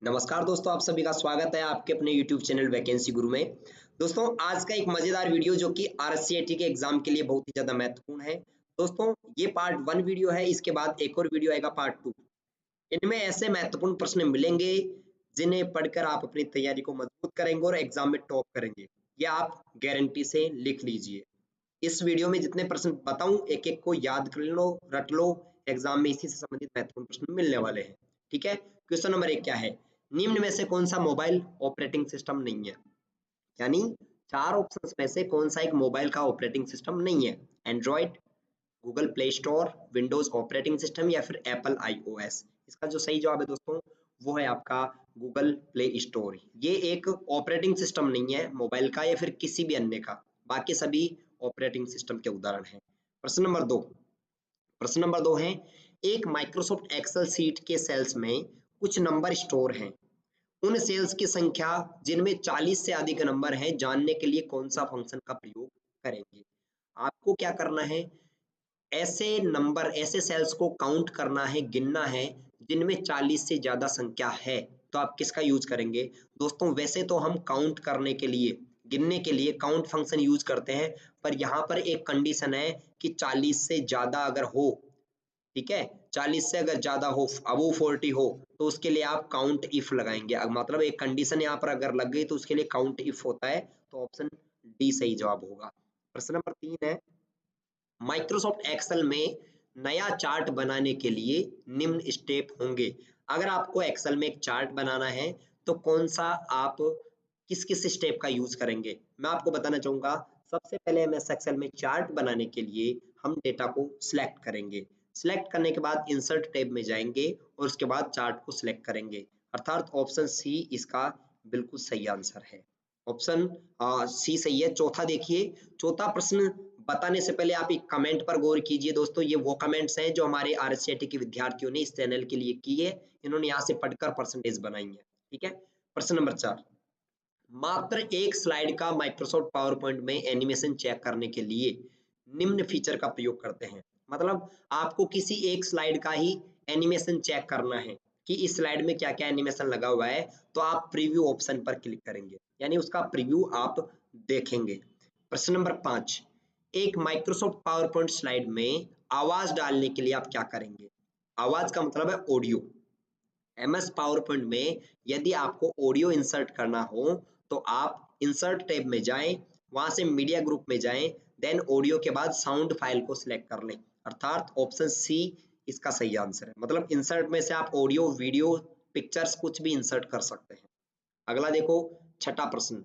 नमस्कार दोस्तों, आप सभी का स्वागत है आपके अपने YouTube चैनल वैकेंसी गुरु में। दोस्तों, आज का एक मजेदार वीडियो जो कि आरसीआईटी के एग्जाम के लिए बहुत ही ज्यादा महत्वपूर्ण है। दोस्तों, ये पार्ट 1 वीडियो है, इसके बाद एक और वीडियो आएगा पार्ट 2। इनमें ऐसे महत्वपूर्ण प्रश्न मिलेंगे जिन्हें पढ़कर आप अपनी तैयारी को मजबूत करेंगे और एग्जाम में टॉप करेंगे। ये आप गारंटी से लिख लीजिए। इस वीडियो में जितने प्रश्न बताऊं, एक एक को याद कर लो, रट लो। एग्जाम में इसी से संबंधित महत्वपूर्ण प्रश्न मिलने वाले हैं। ठीक है। क्वेश्चन नंबर 1 क्या है? निम्न में से कौन सा मोबाइल ऑपरेटिंग सिस्टम नहीं है? यानी 4 ऑप्शंस में से कौन सा एक मोबाइल का ऑपरेटिंग सिस्टम नहीं है? Android, Google play store, Windows operating system या फिर एप्पल आईओएस। इसका जो सही जवाब है दोस्तों, वो है आपका गूगल प्ले स्टोर। ये एक ऑपरेटिंग सिस्टम नहीं है मोबाइल का या फिर किसी भी अन्य का, बाकी सभी ऑपरेटिंग सिस्टम के उदाहरण हैं। प्रश्न नंबर 2 है, एक माइक्रोसॉफ्ट एक्सेल सीट के सेल्स में कुछ नंबर स्टोर हैं। उन सेल्स की संख्या जिनमें 40 से अधिक नंबर हैं जानने के लिए कौन सा फंक्शन का प्रयोग करेंगे? आपको क्या करना है? ऐसे नंबर, ऐसे सेल्स को काउंट करना है, गिनना है जिनमें 40 से ज्यादा संख्या है। तो आप किसका यूज करेंगे? दोस्तों, वैसे तो हम काउंट करने के लिए, गिनने के लिए काउंट फंक्शन यूज करते हैं, पर यहाँ पर एक कंडीशन है कि 40 से ज्यादा अगर हो, ठीक है, 40 से अगर ज्यादा हो, अबव 40 हो, तो उसके लिए आप काउंट इफ लगाएंगे। मतलब एक कंडीशन यहाँ पर अगर लग गई तो उसके लिए काउंट इफ होता है। तो ऑप्शन डी सही जवाब होगा। प्रश्न नंबर 3 है, माइक्रोसॉफ्ट एक्सेल में नया चार्ट बनाने के लिए निम्न स्टेप होंगे। अगर आपको एक्सेल में एक चार्ट बनाना है तो कौन सा आप किस किस स्टेप का यूज करेंगे? मैं आपको बताना चाहूंगा। सबसे पहले एमएस एक्सेल में चार्ट बनाने के लिए हम डेटा को सिलेक्ट करेंगे। सिलेक्ट करने के बाद इंसर्ट टैब में जाएंगे और उसके बाद चार्ट को सिलेक्ट करेंगे। अर्थात ऑप्शन सी इसका बिल्कुल सही आंसर है। ऑप्शन सी सही है। चौथा देखिए, चौथा प्रश्न बताने से पहले आप एक कमेंट पर गौर कीजिए। दोस्तों, ये वो कमेंट्स हैं जो हमारे आरसीआईटी के विद्यार्थियों ने इस चैनल के लिए किए। इन्होंने यहाँ से पढ़कर परसेंटेज बनाई है। ठीक है। प्रश्न नंबर 4, मात्र एक स्लाइड का माइक्रोसॉफ्ट पावर पॉइंट में एनिमेशन चेक करने के लिए निम्न फीचर का प्रयोग करते हैं। मतलब आपको किसी एक स्लाइड का ही एनिमेशन चेक करना है कि इस स्लाइड में क्या क्या एनिमेशन लगा हुआ है, तो आप प्रीव्यू ऑप्शन पर क्लिक करेंगे, यानी उसका प्रीव्यू आप देखेंगे। प्रश्न नंबर 5, एक माइक्रोसॉफ्ट पावर पॉइंट स्लाइड में आवाज डालने के लिए आप क्या करेंगे? आवाज का मतलब है ऑडियो। एमएस पावर पॉइंट में यदि आपको ऑडियो इंसर्ट करना हो तो आप इंसर्ट टैब में जाएं, वहां से मीडिया ग्रुप में जाएं, देन ऑडियो के बाद साउंड फाइल को सिलेक्ट कर लें। अर्थात ऑप्शन सी इसका सही आंसर है। मतलब इंसर्ट में से आप ऑडियो, वीडियो, पिक्चर्स कुछ भी इंसर्ट कर सकते हैं। अगला देखो, छठा प्रश्न,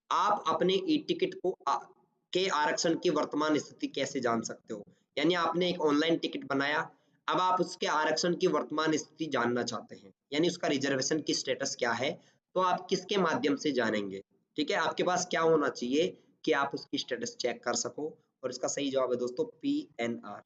आप अपने ई टिकट के आरक्षण की वर्तमान स्थिति कैसे जान सकते हो? यानी आपने एक ऑनलाइन टिकट बनाया, अब आप उसके आरक्षण की वर्तमान स्थिति जानना चाहते हैं, यानी उसका रिजर्वेशन की स्टेटस क्या है, तो आप किसके माध्यम से जानेंगे? ठीक है, आपके पास क्या होना चाहिए कि आप उसकी स्टेटस चेक कर सको, और इसका सही जवाब है दोस्तों पीएनआर।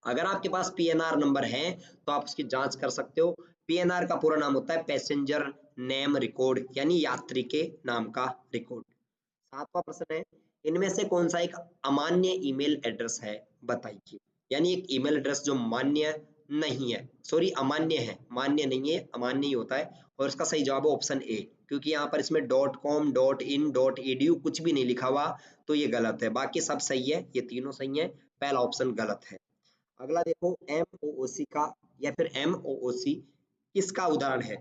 अगर आपके पास पीएनआर नंबर है तो आप उसकी जांच कर सकते हो। पीएनआर का पूरा नाम होता है पैसेंजर नेम रिकॉर्ड, यानी यात्री के नाम का रिकॉर्ड। 7वां प्रश्न है, इनमें से कौन सा एक अमान्य ईमेल एड्रेस है? बताइए। यानी एक ईमेल एड्रेस जो मान्य नहीं है, सॉरी अमान्य है, मान्य नहीं है, अमान्य ही होता है। और इसका सही जवाब है ऑप्शन ए, क्योंकि यहाँ पर इसमें .com, .in, .edu कुछ भी नहीं लिखा हुआ, तो ये गलत है। बाकी सब सही है, ये तीनों सही है, पहला ऑप्शन गलत है। अगला देखो, एमओओसी का या फिर एमओओसी किसका उदाहरण है?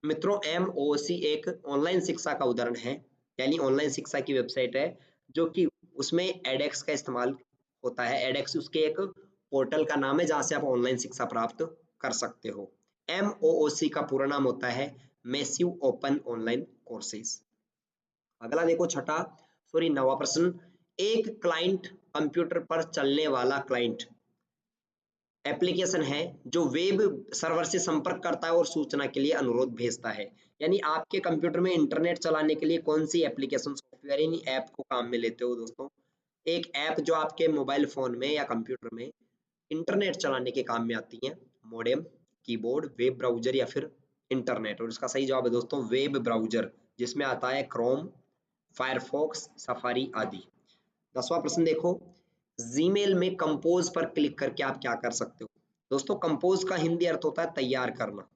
मित्रों, एमओओसी एक ऑनलाइन शिक्षा का उदाहरण है, यानी ऑनलाइन शिक्षा की वेबसाइट है जो कि उसमें एडेक्स का इस्तेमाल होता है। एडेक्स उसके एक पोर्टल का नाम है जहां से आप ऑनलाइन शिक्षा प्राप्त कर सकते हो। एमओओसी का पूरा नाम होता है मैसिव ओपन ऑनलाइन कोर्सेज। अगला देखो, छठा, सॉरी 9वां प्रश्न, एक क्लाइंट कंप्यूटर पर चलने वाला क्लाइंट एप्लीकेशन है जो वेब सर्वर से संपर्क करता है और सूचना के लिए अनुरोध भेजता है। यानी आपके कंप्यूटर में इंटरनेट चलाने के लिए कौन सी एप्लीकेशन, सॉफ्टवेयर, यानी ऐप को काम में लेते हो दोस्तों? एक ऐप जो आपके मोबाइल फोन में या कंप्यूटर में इंटरनेट चलाने के काम में आती है। मॉडेम, कीबोर्ड, वेब ब्राउजर या फिर इंटरनेट। और इसका सही जवाब है दोस्तों वेब ब्राउजर, जिसमें आता है क्रोम, फायरफॉक्स, सफारी आदि। 10वां प्रश्न देखो, जीमेल में कंपोज पर क्लिक करके आप क्या कर सकते हो? दोस्तों, कंपोज का हिंदी अर्थ होता है तैयार करना।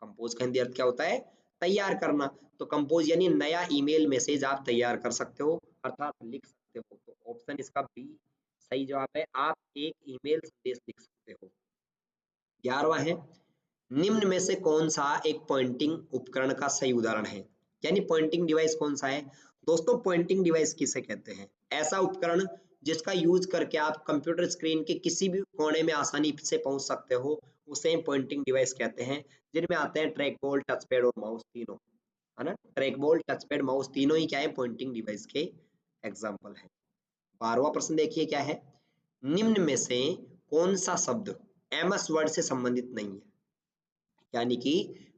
कंपोज का हिंदी अर्थ क्या होता है? तैयार करना। तो कंपोज यानी नया ईमेल मैसेज आप तैयार कर सकते हो, अर्थात लिख सकते हो। तो ऑप्शन इसका बी सही जवाब है, आप एक ईमेल संदेश लिख सकते हो। 11वां है, निम्न में से कौन सा एक पॉइंटिंग उपकरण का सही उदाहरण है? यानी पॉइंटिंग डिवाइस कौन सा है? दोस्तों पॉइंटिंग डिवाइस किसे कहते हैं? ऐसा उपकरण जिसका यूज करके आप कंप्यूटर स्क्रीन के किसी भी कोने में आसानी से पहुंच सकते हो, उसे पॉइंटिंग डिवाइस कहते हैं। जिनमें आते हैं ट्रैक बॉल, टच पैड और माउस तीनों, है ना। Track ball, touch pad, mouse तीनों ही क्या है? पॉइंटिंग डिवाइस के एग्जाम्पल है। 12वां प्रश्न देखिए क्या है, निम्न में से कौन सा शब्द एमएस वर्ड से संबंधित नहीं है? यानी कि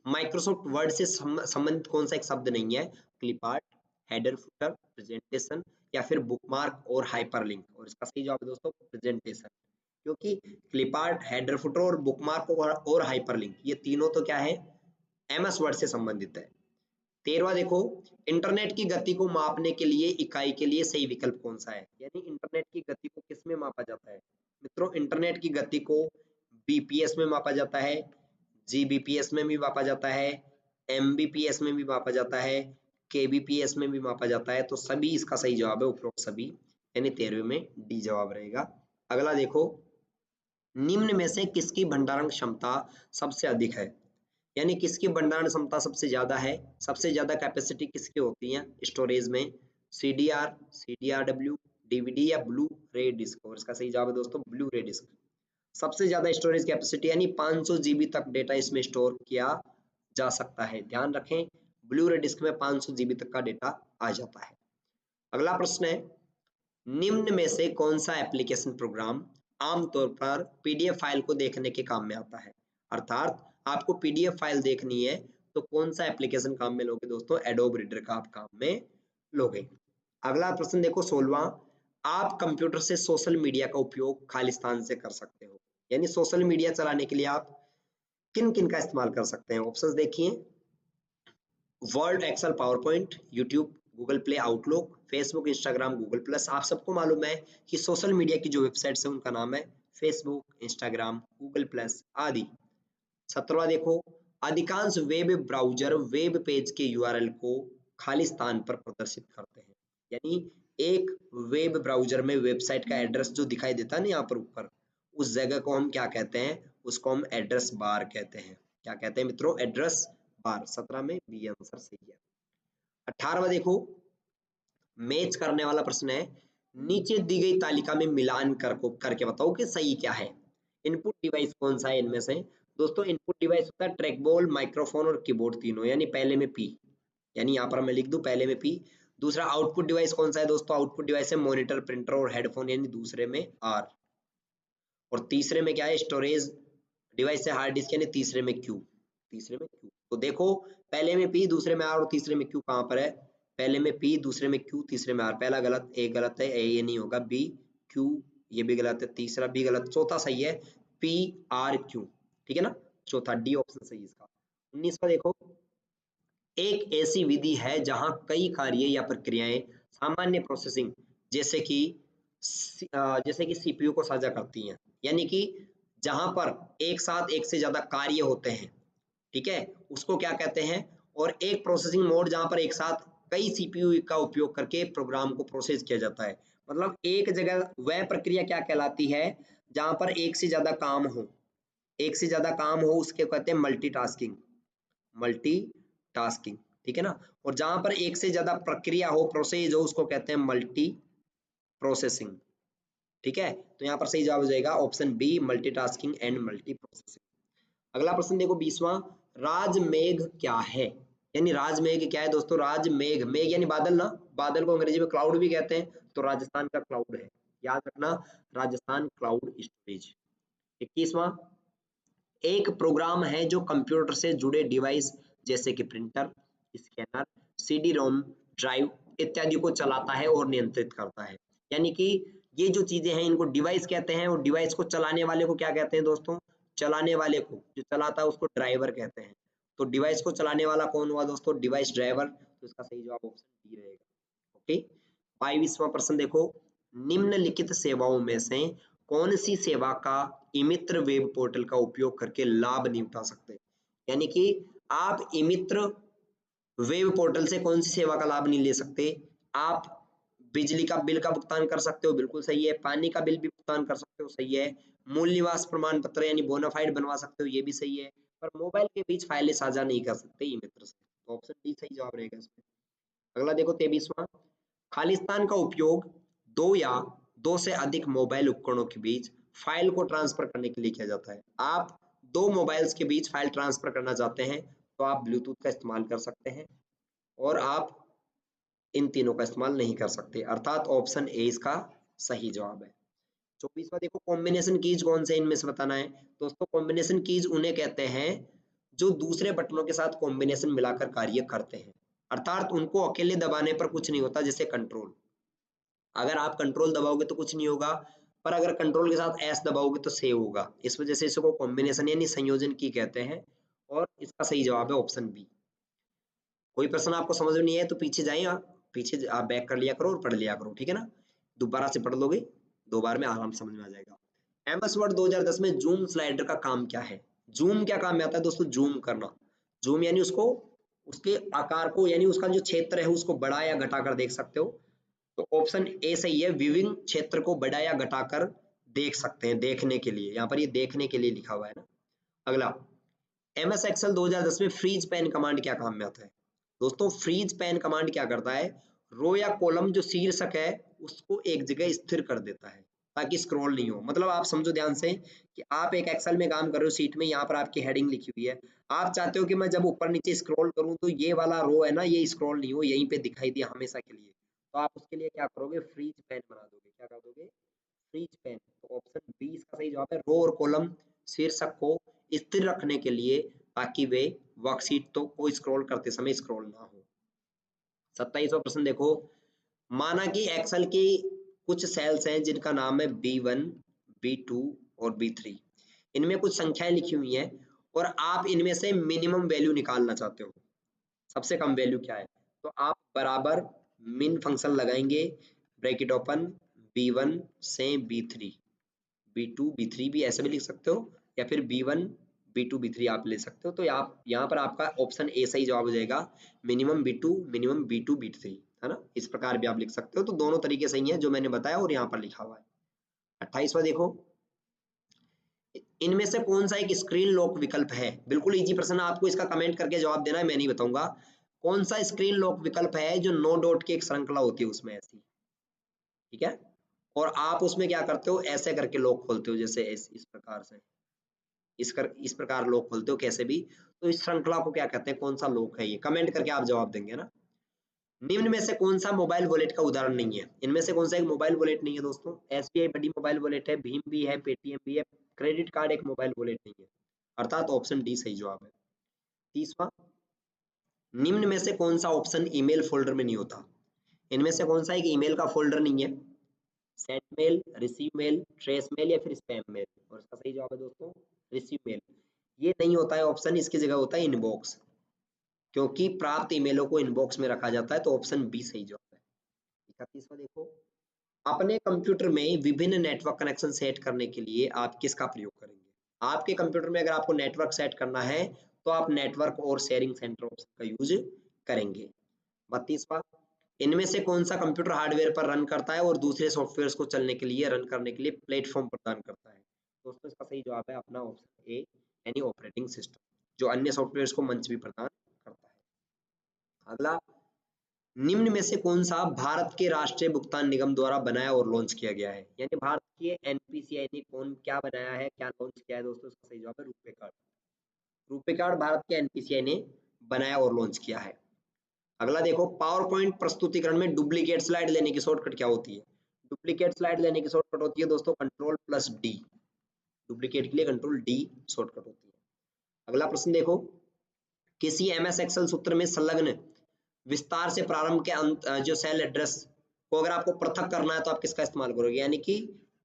माइक्रोसॉफ्ट वर्ड से संबंधित कौन सा एक शब्द नहीं है? क्लिपआर्ट, हेडर फुटर, प्रेजेंटेशन या फिर बुकमार्क और हाइपरलिंक। और इसका सही जवाब है दोस्तों प्रेजेंटेशन, क्योंकि क्लिपआर्ट, हेडर फुटर और बुकमार्क और हाइपरलिंक ये तीनों तो क्या है? एमएस वर्ड से संबंधित है। 13वां देखो, इंटरनेट की गति को मापने के लिए इकाई के लिए सही विकल्प कौन सा है? यानी इंटरनेट की गति को किस में मापा जाता है? मित्रों इंटरनेट की गति को बीपीएस में मापा जाता है, जीबीपीएस में भी मापा जाता है, एमबीपीएस में भी मापा जाता है, केबीपीएस में भी मापा जाता है। तो सभी इसका सही जवाब है, उपरोक्त सभी, यानी 13वें में डी जवाब रहेगा। अगला देखो, निम्न में से किसकी भंडारण क्षमता सबसे अधिक है? यानी किसकी भंडारण क्षमता सबसे ज्यादा है? सबसे ज्यादा कैपेसिटी किसकी होती है स्टोरेज में? सीडीआर, सीडीआरडब्ल्यू, डीवीडी या ब्लू रे डिस्क? और इसका सही जवाब है दोस्तों ब्लू रे डिस्क। सबसे ज्यादा स्टोरेज कैपेसिटी यानी 500 जीबी तक डेटा इसमें स्टोर किया जा सकता है। ध्यान रखें, ब्लू रे डिस्क में 500 जीबी तक का डेटा आ जाता है। अगला प्रश्न है, निम्न में से कौन सा एप्लीकेशन प्रोग्राम आमतौर पर पीडीएफ फाइल को देखने के काम में आता है? अर्थात आपको पीडीएफ फाइल देखनी है तो कौन सा एप्लीकेशन काम में लोगे दोस्तों? एडोब रीडर का आप काम में लोगे। अगला प्रश्न देखो 16वां, आप कंप्यूटर से सोशल मीडिया का उपयोग खालिस्तान से कर सकते हो। यानी सोशल मीडिया चलाने के लिए आप किन किन का इस्तेमाल कर सकते हैं? ऑप्शंस देखिए, Word, Excel, PowerPoint, YouTube, Google Play, Outlook, Facebook, Instagram, Google Plus. आप सबको मालूम है कि सोशल मीडिया की जो वेबसाइट्स है उनका नाम है फेसबुक, इंस्टाग्राम, गूगल प्लस आदि। 17वां देखो, अधिकांश वेब ब्राउजर वेब पेज के यूआरएल को खालिस्तान पर प्रदर्शित करते हैं। यानी एक वेब ब्राउजर में वेबसाइट का एड्रेस जो दिखाई देता है ना यहाँ पर ऊपर, उस जगह को हम क्या कहते हैं? उसको हम एड्रेस बार कहते हैं। क्या कहते हैं मित्रों? Address bar. 17 में बी आंसर सही है। 18वां देखो, मैच करने वाला प्रश्न है, नीचे दी गई तालिका में मिलान करके बताओ कि सही क्या है। इनपुट डिवाइस कौन सा है इनमें से? दोस्तों इनपुट डिवाइस होता है ट्रैक बॉल, माइक्रोफोन और कीबोर्ड तीनों, यानी पहले में पी, यानी यहाँ पर मैं लिख दूं पहले में पी। दूसरा आउटपुट डिवाइस कौन सा है दोस्तों? आउटपुट डिवाइस है मॉनिटर, प्रिंटर और हेडफोन, यानी दूसरे में आर। और तीसरे में क्या है? स्टोरेज डिवाइस है हार्ड डिस्क, यानी तीसरे में क्यू, तीसरे में क्यू। तो देखो पहले में पी, दूसरे में आर और तीसरे में क्यू कहाँ पर है? पहले में पी, दूसरे में क्यू, तीसरे में आर। पहला गलत, ए गलत है, ए ये नहीं होगा, बी क्यू ये भी गलत है, तीसरा भी गलत, चौथा सही है पी आर क्यू, ठीक है ना। चौथा डी ऑप्शन सही है इसका। 19वां देखो, एक ऐसी विधि है जहां कई कार्य या प्रक्रियाएं सामान्य प्रोसेसिंग जैसे कि सीपीयू को साझा करती हैं। यानी कि जहां पर एक साथ एक से ज्यादा कार्य होते हैं, ठीक है, उसको क्या कहते हैं? और एक प्रोसेसिंग मोड जहां पर एक साथ कई सीपीयू का उपयोग करके प्रोग्राम को प्रोसेस किया जाता है। मतलब एक जगह वह प्रक्रिया क्या कहलाती है जहां पर एक से ज्यादा काम हो, एक से ज्यादा काम हो उसके कहते हैं मल्टीटास्किंग, मल्टीटास्किंग, ठीक है ना। और जहां पर एक से ज्यादा प्रक्रिया हो, प्रोसेस हो, उसको कहते हैं मल्टी प्रोसेसिंग, ठीक है। तो यहाँ पर सही जवाब हो जाएगा option B, multitasking and multi processing. अगला प्रश्न देखो 20वां, राजमेघ क्या है? यानी राजमेघ क्या है दोस्तों? राजमेघ, मेघ यानी बादल ना, बादल को अंग्रेजी में क्लाउड भी कहते हैं, तो राजस्थान का क्लाउड है, याद रखना, राजस्थान क्लाउड स्टोरेज। 21वां, एक प्रोग्राम है जो कंप्यूटर से जुड़े डिवाइस जैसे कि printer, scanner, CD ROM drive इत्यादि को चलाता है और नियंत्रित करता है। यानी कि ये जो चीजें हैं इनको डिवाइस कहते हैं, और डिवाइस को चलाने वाले को क्या कहते हैं दोस्तों? चलाने वाले को, जो चलाता है उसको ड्राइवर कहते हैं। तो डिवाइस को चलाने वाला कौन हुआ दोस्तों? Device driver. तो इसका सही जवाब ऑप्शन डी रहेगा। ओके, 22वां प्रश्न देखो, निम्नलिखित सेवाओं में से कौन सी सेवा का ई-मित्र वेब पोर्टल का उपयोग करके लाभ नहीं उठा सकते? यानी कि आप ई-मित्र वेब पोर्टल से कौन सी सेवा का लाभ नहीं ले सकते? आप बिजली का बिल का भुगतान कर सकते हो, बिल्कुल सही है। पानी का बिल भी भुगतान कर सकते हो, सही है। मूल निवास प्रमाण पत्र यानी बोनाफाइड बनवा सकते हो, ये भी सही है। पर मोबाइल के बीच फाइलें साझा नहीं कर सकते ई मित्र से, तो ऑप्शन डी सही जवाब रहेगा इसमें। अगला देखो 23वां, खालिस्तान का उपयोग दो या दो से अधिक मोबाइल उपकरणों के बीच फाइल को ट्रांसफर करने के लिए किया जाता है। आप दो मोबाइल्स के बीच फाइल ट्रांसफर करना चाहते हैं तो आप ब्लूटूथ का इस्तेमाल कर सकते हैं, और आप इन तीनों का इस्तेमाल नहीं कर सकते, अर्थात ऑप्शन ए इसका सही जवाब है। 24वां देखो, कॉम्बिनेशन कीज कौन से इनमें से बताना है। दोस्तों कॉम्बिनेशन कीज उन्हें कहते हैं जो दूसरे बटनों के साथ कॉम्बिनेशन मिलाकर कार्य करते हैं, अर्थात उनको अकेले दबाने पर कुछ नहीं होता, जैसे कंट्रोल। अगर आप कंट्रोल दबाओगे तो कुछ नहीं होगा, पर अगर कंट्रोल के साथ एस दबाओगे तो सेव होगा। इस वजह से इसको कॉम्बिनेशन यानी संयोजन की कहते हैं, और इसका सही जवाब है ऑप्शन बी। कोई प्रश्न आपको समझ में नहीं है तो पीछे जाइए, आप पीछे आप बैक कर लिया करो और पढ़ लिया करो, ठीक है ना। दोबारा से पढ़ लोगे, 2 बार में आराम समझ में आ जाएगा। एमएस वर्ड 2010 में जूम स्लाइडर का काम क्या है? जूम क्या काम में आता है दोस्तों? जूम करना। जूम यानी उसको, उसके आकार को यानी उसका जो क्षेत्र है उसको बढ़ा या घटा कर देख सकते हो, तो ऑप्शन ए सही है। विविंग क्षेत्र को बढ़ा या घटाकर देख सकते हैं, देखने के लिए, यहाँ पर ये देखने के लिए लिखा हुआ है ना। अगला, एमएस एक्सेल 2010 में फ्रीज पैन कमांड क्या काम में आता है? दोस्तों फ्रीज पैन कमांड क्या करता है, रो या कॉलम जो शीर्षक है उसको एक जगह स्थिर कर देता है ताकि स्क्रॉल नहीं हो। मतलब आप समझो ध्यान से कि आप एक एक्सेल में काम कर रहे हो, सीट में यहाँ पर आपकी हेडिंग लिखी हुई है, आप चाहते हो कि मैं जब ऊपर नीचे स्क्रॉल करूं तो ये वाला रो है ना, ये स्क्रॉल नहीं हो, यहीं पे दिखाई दिया हमेशा के लिए, तो आप उसके लिए क्या करोगे, फ्रीज पैन बना दोगे। क्या कर दोगे? Freeze pane. तो ऑप्शन बी इसका सही जवाब है। रो और कॉलम शीर्षक को स्थिर रखने के लिए, ताकि वे वर्कशीट तो को स्क्रॉल करते समय स्क्रॉल ना हो। 27वां प्रश्न देखो, माना कि एक्सेल की कुछ सेल्स हैं जिनका नाम है B1, B2 और B3। इनमें कुछ संख्याएं लिखी हुई हैं और आप इनमें से मिनिमम वैल्यू निकालना चाहते हो, सबसे कम वैल्यू क्या है। तो आप बराबर मिन फंक्शन लगाएंगे, ब्रैकेट ओपन, B1 से B3, B2 B3 भी ऐसे भी लिख सकते हो, या फिर B1 B2 B3 आप ले सकते हो। तो आप यहाँ पर आपका ऑप्शन ए सही जवाब हो जाएगा, minimum B2 minimum B2 B3, है ना। इस प्रकार भी आप लिख सकते हो, तो दोनों तरीके सही हैं जो मैंने बताया और यहाँ पर लिखा हुआ है। 28वां देखो, इनमें से कौन सा एक स्क्रीन लॉक विकल्प है? बिल्कुल इजी प्रश्न, आपको इसका कमेंट करके जवाब देना है, मैं नहीं बताऊंगा। कौन सा स्क्रीन लॉक विकल्प है जो 9 डॉट की एक श्रृंखला होती है उसमें ऐसी, ठीक है, और आप उसमें क्या करते हो, ऐसे करके लॉक खोलते हो, जैसे इस प्रकार से, इस प्रकार लॉक खोलते हो कैसे भी। तो इस श्रृंखला को क्या कहते हैं, कौन सा लॉक है ये, कमेंट करके आप जवाब देंगे ना। निम्न में से कौन सा मोबाइल वॉलेट का उदाहरण नहीं है? इनमें से कौन सा एक मोबाइल वॉलेट नहीं है दोस्तों? एसबीआई बड़ी मोबाइल वॉलेट है, भीम भी है, पेटीएम भी है, क्रेडिट कार्ड एक मोबाइल वॉलेट नहीं है, अर्थात ऑप्शन डी सही जवाब है। 30वां, निम्न में से कौन सा ऑप्शन ईमेल फोल्डर में नहीं होता? इनमें से कौन सा एक ईमेल का फोल्डर नहीं है? Send mail, receive mail, trace mail या फिर स्पैम मेल, और इसका सही जवाब है दोस्तों रिसीव मेल। ये नहीं होता है ऑप्शन, इसकी जगह होता है इनबॉक्स, क्योंकि प्राप्त ईमेलों को इनबॉक्स में रखा जाता है, तो ऑप्शन बी सही जवाब है। 31वां देखो, अपने कंप्यूटर में विभिन्न नेटवर्क कनेक्शन सेट करने के लिए आप किसका प्रयोग करेंगे? आपके कंप्यूटर में अगर आपको नेटवर्क सेट करना है तो आप नेटवर्क और शेयरिंग सेंटर ऑप्शन का यूज करेंगे। 32वां, इनमें से कौन सा कंप्यूटर हार्डवेयर पर रन करता है और दूसरे सॉफ्टवेयर को चलने के लिए रन करने के लिए प्लेटफॉर्म प्रदान करता है? दोस्तों इसका सही जवाब है अपना ऑप्शन ए, यानी ऑपरेटिंग सिस्टम, जो अन्य सॉफ्टवेयर को मंच भी प्रदान करता है। अगला, निम्न में से कौन सा भारत के राष्ट्रीय भुगतान निगम द्वारा बनाया और लॉन्च किया गया है? यानी भारत के एनपीसीआई ने कौन क्या बनाया है, क्या लॉन्च किया है? दोस्तों इसका सही जवाब है रुपे कार्ड। रुपे कार्ड भारत के एनपीसीआई ने बनाया और लॉन्च किया है। अगला देखो, पावर पॉइंट प्रस्तुतिकरण में डुप्लीकेट स्लाइड लेने की शॉर्टकट क्या होती है? डुप्लीकेट स्लाइड लेने की शॉर्टकट होती है दोस्तों कंट्रोल+D। डुप्लीकेट के लिए कंट्रोल D शॉर्टकट होती है। अगला प्रश्न देखो, किसी एमएस एक्सेल सूत्र में संलग्न विस्तार से प्रारंभ के अंत जो सेल एड्रेस को अगर आपको पृथक करना है तो आप किसका इस्तेमाल करोगे? यानी कि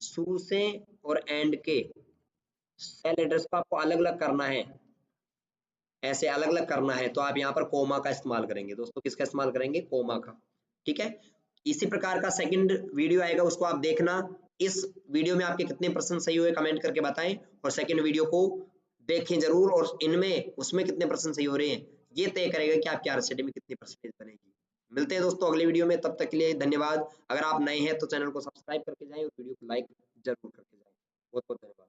शुरू से और एंड के सेल एड्रेस को आपको अलग अलग करना है, ऐसे अलग अलग करना है, तो आप यहाँ पर कोमा का इस्तेमाल करेंगे। दोस्तों किसका इस्तेमाल करेंगे? कोमा का, ठीक है। इसी प्रकार का सेकंड वीडियो आएगा, उसको आप देखना। इस वीडियो में आपके कितने प्रश्न सही हुए कमेंट करके बताएं, और सेकंड वीडियो को देखें जरूर, और इनमें उसमें कितने परसेंट सही हो रहे हैं ये तय करेगा कि आपकी आरएसटी में कितनी परसेंटेज बनेगी। मिलते हैं दोस्तों अगले वीडियो में, तब तक के लिए धन्यवाद। अगर आप नए हैं तो चैनल को सब्सक्राइब करके जाएं और वीडियो को लाइक जरूर करके जाएं। बहुत बहुत धन्यवाद।